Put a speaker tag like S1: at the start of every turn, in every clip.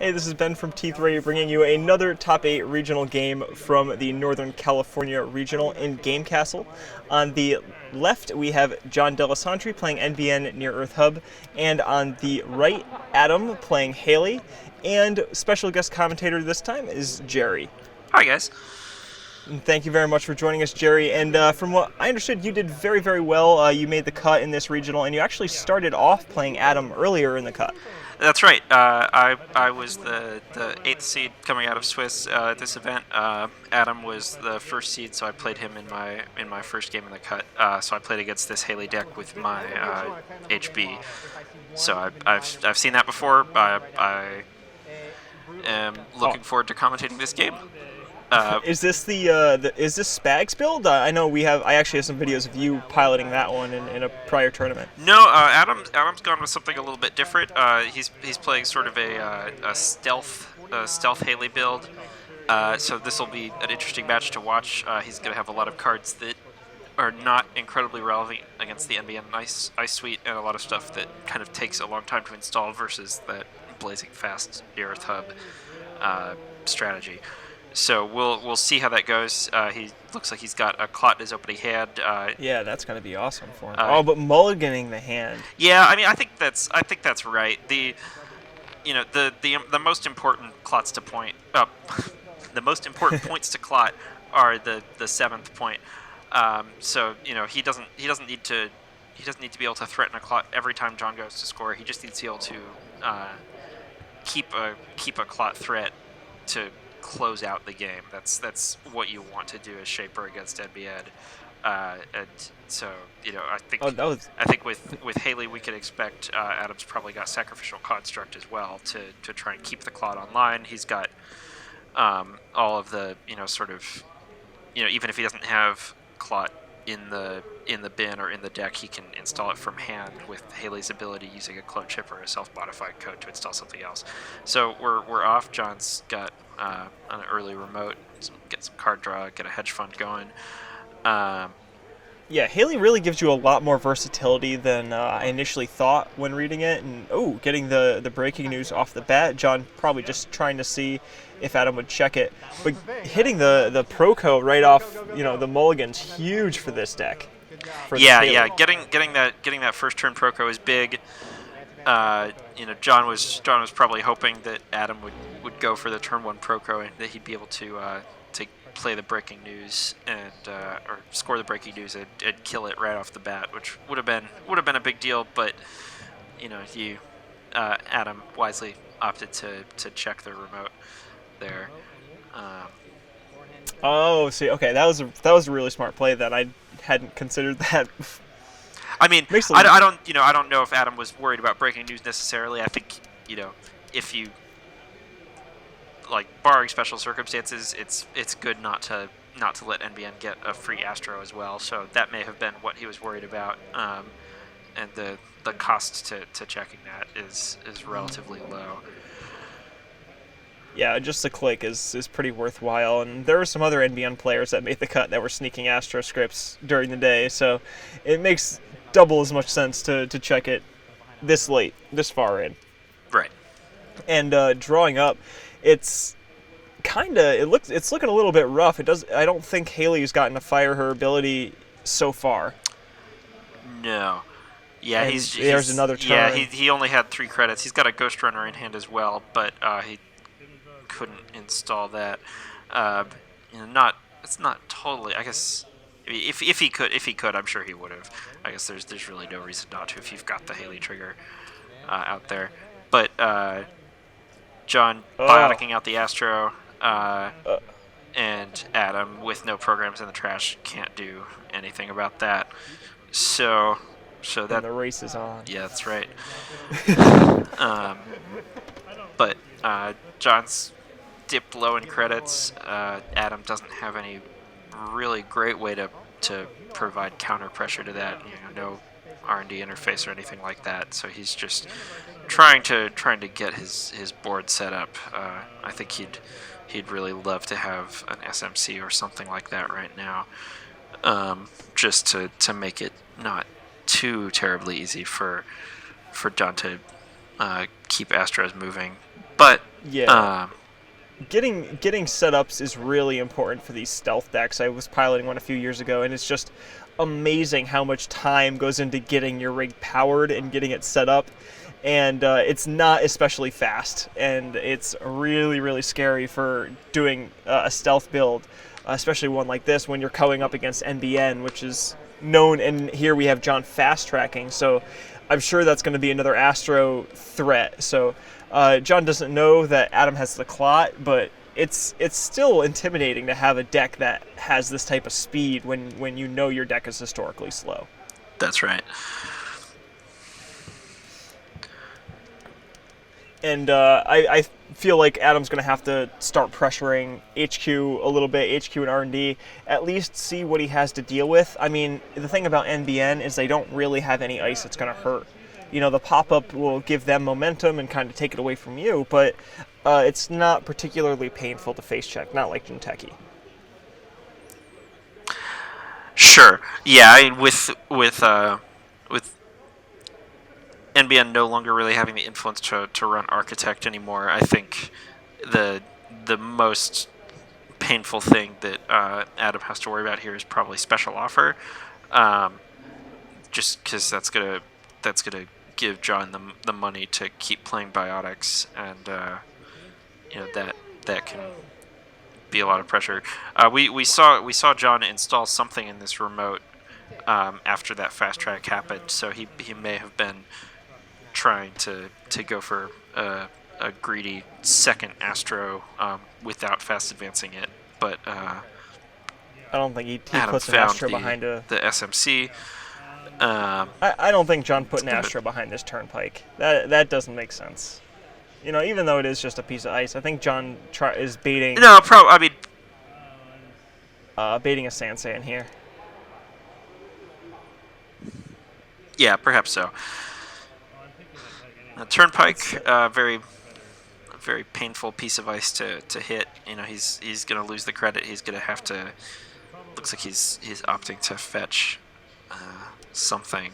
S1: Hey, this is Ben from T3 bringing you another Top 8 regional game from the Northern California Regional in Game Kastle. On the left, we have Jon D playing NBN Near Earth Hub, and on the right, Adam playing Haley, and special guest commentator this time is Gerry.
S2: Hi, guys.
S1: And thank you very much for joining us, Gerry. And from what I understood, you did very, very well. You made the cut in this regional, and you actually started off playing Adam earlier in the cut.
S2: That's right. I was the 8th seed coming out of Swiss at this event. Adam was the 1st seed, so I played him in my first game in the cut. So I played against this Haley deck with my HB. So I've seen that before. I am looking forward to commentating this game.
S1: Is this is this Spags build? I know I actually have some videos of you piloting that one in a prior tournament.
S2: No, Adam's gone with something a little bit different. He's playing sort of a stealth Haley build. So this will be an interesting match to watch. He's going to have a lot of cards that are not incredibly relevant against the NBN Ice Suite, and a lot of stuff that kind of takes a long time to install versus that blazing fast Near Earth Hub strategy. So we'll see how that goes. He looks like he's got a Clot in his opening hand.
S1: Yeah, that's gonna be awesome for him. But mulliganing the hand.
S2: Yeah, I mean, I think that's right. The most important Clots to point the most important points to Clot are the 7th point. So he doesn't need to be able to threaten a Clot every time Jon goes to score. He just needs to be able to keep a Clot threat to close out the game. That's what you want to do as Shaper against NBN. And so I think with Haley we could expect Adam's probably got Sacrificial Construct as well to try and keep the Clot online. He's got all of the even if he doesn't have Clot in the bin or in the deck, he can install it from hand with Haley's ability using a clone chip or a self-modified code to install something else. So we're off. Jon's got an early remote, get some card draw, get a hedge fund going.
S1: Yeah, Haley really gives you a lot more versatility than I initially thought when reading it. And getting the breaking news off the bat. Jon probably just trying to see if Adam would check it, but hitting the Proco right off, the mulligan's huge for this deck.
S2: Yeah. Getting that first turn Proco is big. Jon was probably hoping that Adam would go for the turn 1 Proco and that he'd be able to play the breaking news and or score the breaking news and kill it right off the bat, which would have been a big deal. But Adam wisely opted to check the remote there.
S1: Okay, that was a really smart play. That I hadn't considered that.
S2: I mean, I don't know if Adam was worried about breaking news necessarily. I think if you barring special circumstances, it's good not to let NBN get a free Astro as well. So that may have been what he was worried about. And the cost to checking that is relatively low.
S1: Yeah, just a click is pretty worthwhile, and there were some other NBN players that made the cut that were sneaking Astro scripts during the day, so it makes double as much sense to check it this late, this far in.
S2: Right.
S1: And drawing up, it's looking a little bit rough. I don't think Haley's gotten to fire her ability so far.
S2: No. Yeah,
S1: and there's another turn.
S2: Yeah, he only had 3 credits. He's got a Ghost Runner in hand as well, but he couldn't install that. It's not totally. I guess if he could, I'm sure he would have. I guess there's really no reason not to if you've got the Haley trigger out there. But Jon bioticking out the Astro, and Adam with no programs in the trash can't do anything about that. So that
S1: the race is on.
S2: Yeah, that's right. But Jon's dipped low in credits. Adam doesn't have any really great way to provide counter pressure to that. No R&D interface or anything like that. So he's just trying to get his board set up. I think he'd really love to have an SMC or something like that right now, just to make it not too terribly easy for Jon to keep Astros moving. But
S1: Yeah. Getting setups is really important for these stealth decks. I was piloting one a few years ago, and it's just amazing how much time goes into getting your rig powered and getting it set up. And it's not especially fast, and it's really, really scary for doing a stealth build, especially one like this when you're going up against NBN, which is known. And here we have Jon fast tracking, so I'm sure that's going to be another Astro threat. So Jon doesn't know that Adam has the clot, but it's still intimidating to have a deck that has this type of speed when you know your deck is historically slow.
S2: That's right.
S1: And I feel like Adam's going to have to start pressuring HQ a little bit, HQ and R&D, at least see what he has to deal with. I mean, the thing about NBN is they don't really have any ice that's going to hurt. You know, the pop-up will give them momentum and kind of take it away from you, but it's not particularly painful to face check, not like Jinteki.
S2: Sure. Yeah, with NBN no longer really having the influence to run Architect anymore, I think the most painful thing that Adam has to worry about here is probably Special Offer, just because that's gonna give Jon the money to keep playing Biotics, and that can be a lot of pressure. We saw Jon install something in this remote after that fast track happened, so he may have been trying to go for a greedy second Astro without fast advancing it, but
S1: I don't think he
S2: Adam
S1: puts an
S2: found
S1: Astro behind
S2: the SMC.
S1: I don't think Jon put an Astro behind this Turnpike. That doesn't make sense. You know, even though it is just a piece of ice, I think Jon is baiting.
S2: No, I mean,
S1: baiting a Sansei in here.
S2: Yeah, perhaps so. Turnpike, very painful piece of ice to hit. You know, he's gonna lose the credit. He's gonna have to. Looks like he's opting to fetch something.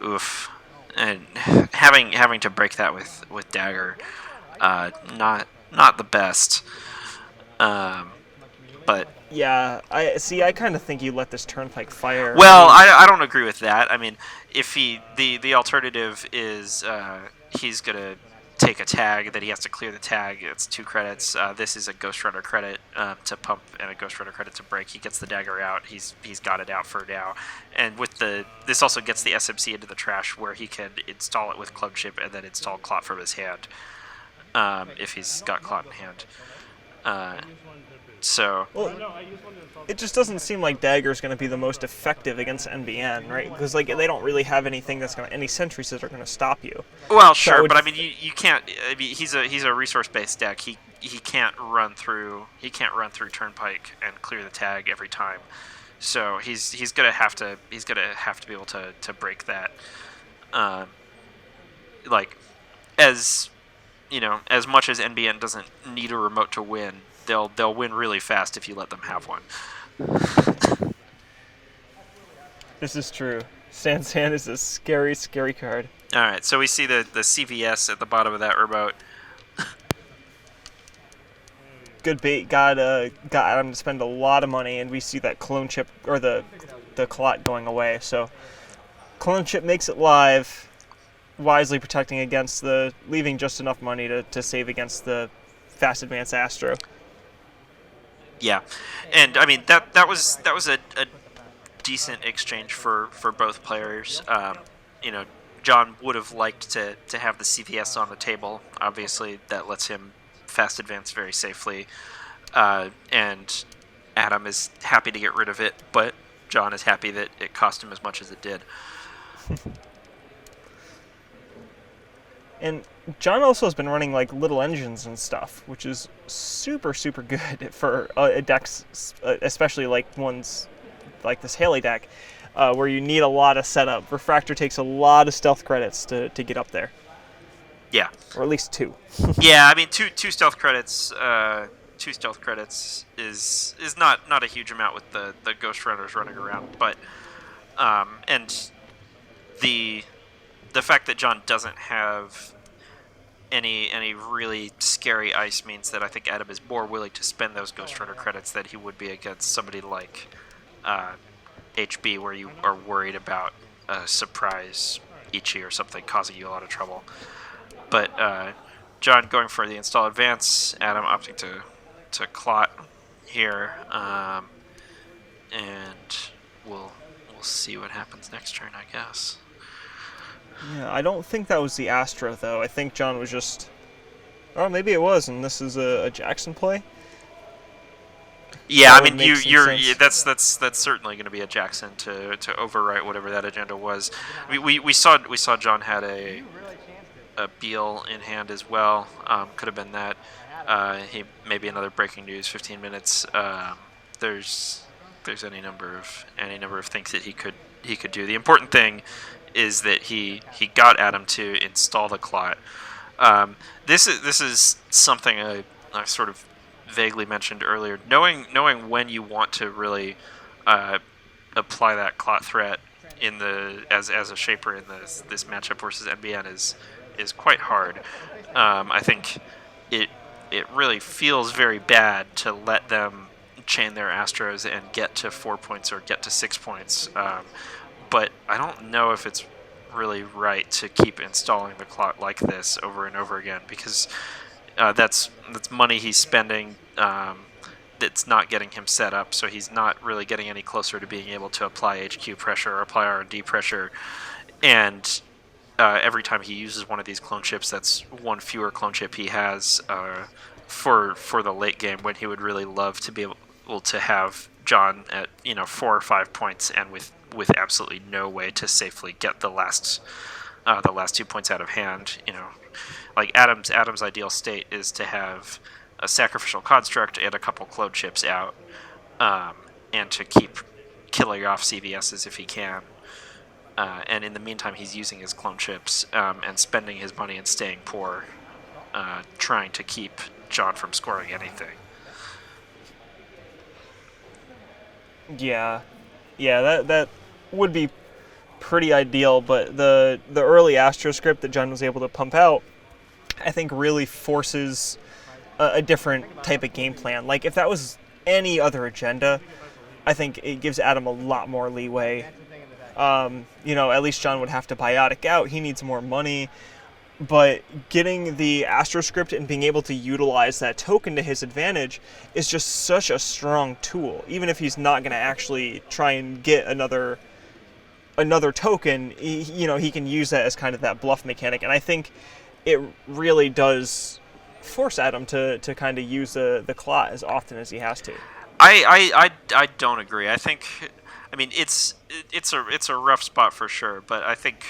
S2: Oof, and having to break that with Dagger, not the best. But
S1: yeah, I kind of think you let this Turnpike fire.
S2: Well, I don't agree with that. I mean, if the alternative is he's gonna take a tag that he has to clear the tag. It's 2 credits. This is a Ghost Runner credit to pump and a Ghost Runner credit to break. He gets the Dagger out. He's got it out for now. And with this also gets the SMC into the trash where he can install it with Club Chip and then install Clot from his hand if he's got Clot in hand. So
S1: well, it just doesn't seem like Dagger's going to be the most effective against NBN, right? Because like they don't really have anything any sentries that are going to stop you.
S2: Well, sure, but I mean you can't. I mean he's a resource-based deck. He can't run through Turnpike and clear the tag every time. So he's gonna have to be able to break that. Like as you know, as much as NBN doesn't need a remote to win, they'll win really fast if you let them have one.
S1: This is true. Sansan is a scary, scary card.
S2: All right, so we see the CVS at the bottom of that remote.
S1: Good bait. Got Adam to spend a lot of money, and we see that clone chip or the clot going away. So clone chip makes it live, wisely protecting against leaving just enough money to save against the fast advance Astro.
S2: Yeah, and I mean that was a decent exchange for both players. You know, Jon would have liked to have the CVS on the table. Obviously, that lets him fast advance very safely, and Adam is happy to get rid of it, but Jon is happy that it cost him as much as it did.
S1: And Jon also has been running like little engines and stuff, which is super, super good for decks, especially like ones like this Haley deck, where you need a lot of setup. Refractor takes a lot of stealth credits to get up there.
S2: Yeah.
S1: Or at least 2.
S2: Yeah, I mean two stealth credits. 2 stealth credits is not a huge amount with the Ghost Runners running around, but and the fact that Jon doesn't have any really scary ice means that I think Adam is more willing to spend those Ghost Runner credits than he would be against somebody like HB, where you are worried about a surprise Ichi or something causing you a lot of trouble. But John going for the install advance, Adam opting to clot here, and we'll see what happens next turn, I guess.
S1: Yeah, I don't think that was the Astro, though. I think John was just... Oh, maybe it was, and this is a Jackson play?
S2: Yeah,
S1: That
S2: I
S1: would
S2: mean,
S1: make some sense.
S2: that's certainly going to be a Jackson to overwrite whatever that agenda was. We saw John had a Beal in hand as well. Could have been that. He maybe another breaking news. 15 minutes. There's any number of things that he could do. The important thing is that he got Adam to install the clot. This is something I sort of vaguely mentioned earlier. Knowing when you want to really apply that clot threat in the as a shaper in this matchup versus NBN is quite hard. I think it really feels very bad to let them chain their Astros and get to 4 points or get to 6 points. But I don't know if it's really right to keep installing the clot like this over and over again, because that's money he's spending that's not getting him set up, so he's not really getting any closer to being able to apply HQ pressure or apply R&D pressure. And every time he uses one of these clone chips, that's one fewer clone chip he has for the late game, when he would really love to be able to have John at 4 or 5 points and with absolutely no way to safely get the last 2 points out of hand. Like Adam's ideal state is to have a sacrificial construct and a couple clone chips out, and to keep killing off CVSs if he can. And in the meantime, he's using his clone chips and spending his money and staying poor, trying to keep John from scoring anything.
S1: Yeah, that would be pretty ideal, but the early Astro script that John was able to pump out, I think, really forces a different type of game plan. Like, if that was any other agenda, I think it gives Adam a lot more leeway. At least John would have to biotic out. He needs more money. But getting the Astro script and being able to utilize that token to his advantage is just such a strong tool. Even if he's not going to actually try and get another token, he can use that as kind of that bluff mechanic. And I think it really does force Adam to kind of use the clot as often as he has to.
S2: I don't agree. I mean, it's a rough spot for sure, but I think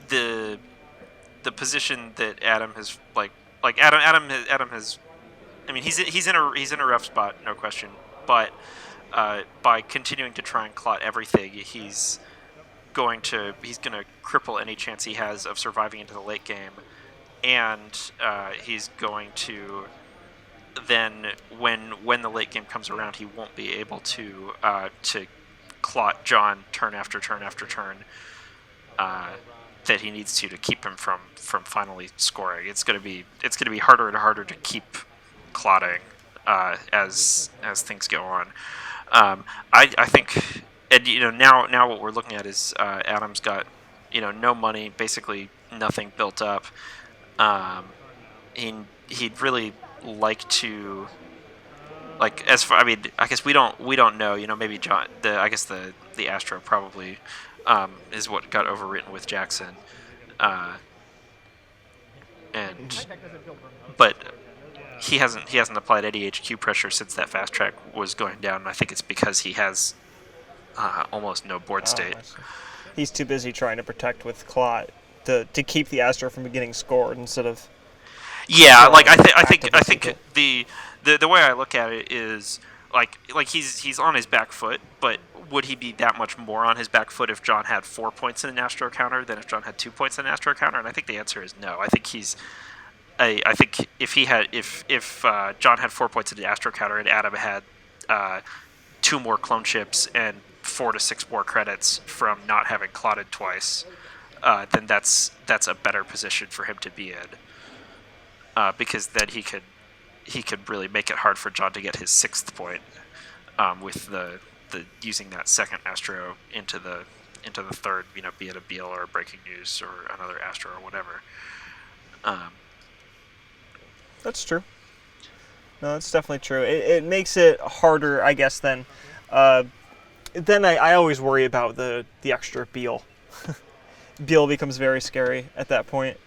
S2: the position that Adam has Adam has, I mean, he's in a rough spot, no question, but by continuing to try and clot everything, he's going to cripple any chance he has of surviving into the late game, and he's going to then, when the late game comes around, he won't be able to clot John turn after turn after turn that he needs to keep him from finally scoring. It's going to be harder and harder to keep clotting as things go on. I think, and now what we're looking at is Adam's got no money, basically nothing built up. He'd really like to, I guess we don't know. Maybe John. I guess the Astro probably is what got overwritten with Jackson, but he hasn't applied any HQ pressure since that fast track was going down. And I think it's because he has almost no board state.
S1: He's too busy trying to protect with clot to keep the Astro from getting scored instead of.
S2: Yeah, I think the way I look at it is like he's on his back foot, but would he be that much more on his back foot if John had 4 points in an Astro counter than if John had 2 points in an Astro counter? And I think the answer is no. I think if John had 4 points in the Astro counter and Adam had 2 more clone chips and 4 to 6 more credits from not having clotted twice, then that's a better position for him to be in, because then he could really make it hard for Jon to get his 6th point, with the using that second Astro into the 3rd, be it a Beal or a Breaking News or another Astro or whatever.
S1: That's true. No, that's definitely true. It makes it harder, I guess, then. Then I always worry about the extra Beal. Beal becomes very scary at that point.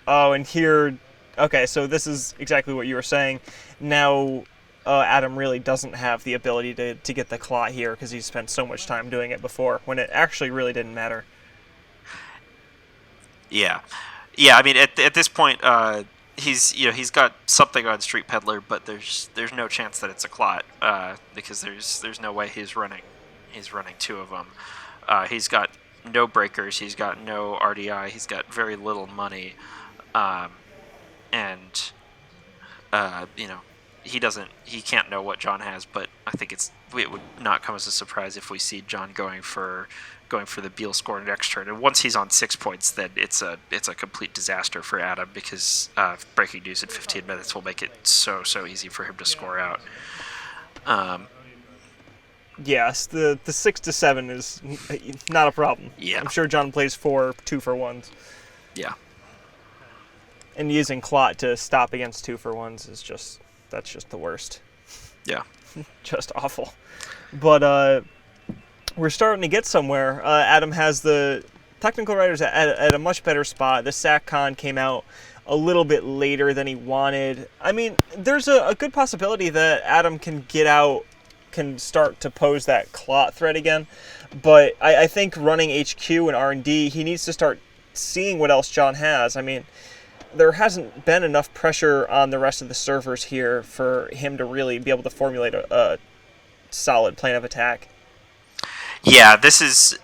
S1: Oh, and here... Okay, so this is exactly what you were saying. Now, Adam really doesn't have the ability to get the clot here because he's spent so much time doing it before, when it actually really didn't matter.
S2: Yeah. I mean, at this point, he's got something on Street Peddler, but there's no chance that it's a clot, because there's no way he's running 2 of them. He's got no breakers, he's got no RDI, he's got very little money, and he can't know what Jon has. But I think it would not come as a surprise if we see Jon going for the Beal score next turn. And once he's on 6 points, then it's a complete disaster for Adam, because Breaking News in 15 minutes will make it so easy for him to score out.
S1: Yes, the 6 to 7 is not a problem.
S2: Yeah.
S1: I'm sure Jon plays 4 2-for-1s.
S2: Yeah.
S1: And using clot to stop against 2-for-1s is that's just the worst.
S2: Yeah.
S1: Just awful. But we're starting to get somewhere. Adam has the technical writers at a much better spot. The SACCon came out a little bit later than he wanted. I mean, there's a good possibility that Adam can start to pose that clot threat again. But I think running HQ and R&D, he needs to start seeing what else Jon has. I mean, there hasn't been enough pressure on the rest of the servers here for him to really be able to formulate a solid plan of attack.
S2: Yeah, this is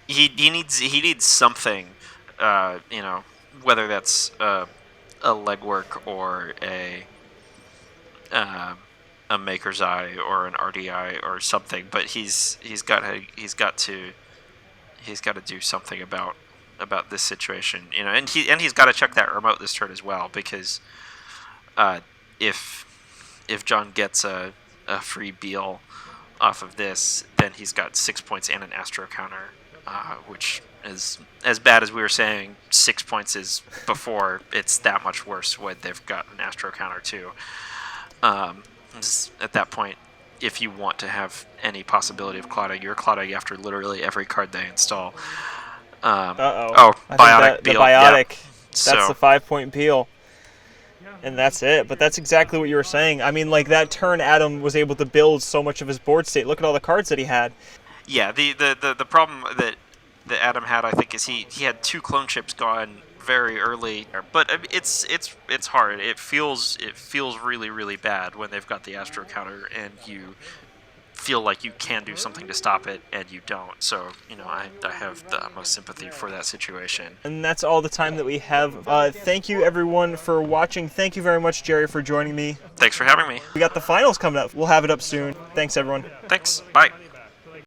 S2: he needs something, whether that's a legwork or a Maker's Eye or an RDI or something. But he's got to do something about this situation, and he's got to check that remote this turn as well, because if Jon gets a free Beal off of this, then he's got 6 points and an Astro counter, which is as bad as we were saying 6 points is before. It's that much worse when they've got an Astro counter too. At that point, if you want to have any possibility of clotting, you're clotting after literally every card they install.
S1: Oh,
S2: Biotic
S1: the
S2: Beal.
S1: Biotic.
S2: Yeah.
S1: That's the 5-point Beal. And that's it. But that's exactly what you were saying. I mean, like, that turn, Adam was able to build so much of his board state. Look at all the cards that he had.
S2: Yeah, the problem that Adam had, I think, is he had 2 clone chips gone very early. But I mean, it's hard. It feels really, really bad when they've got the Astro counter and you feel like you can do something to stop it and you don't. So, I have the most sympathy for that situation.
S1: And that's all the time that we have. Thank you, everyone, for watching. Thank you very much, Gerry, for joining me.
S2: Thanks for having me.
S1: We got the finals coming up. We'll have it up soon. Thanks, everyone.
S2: Thanks. Bye.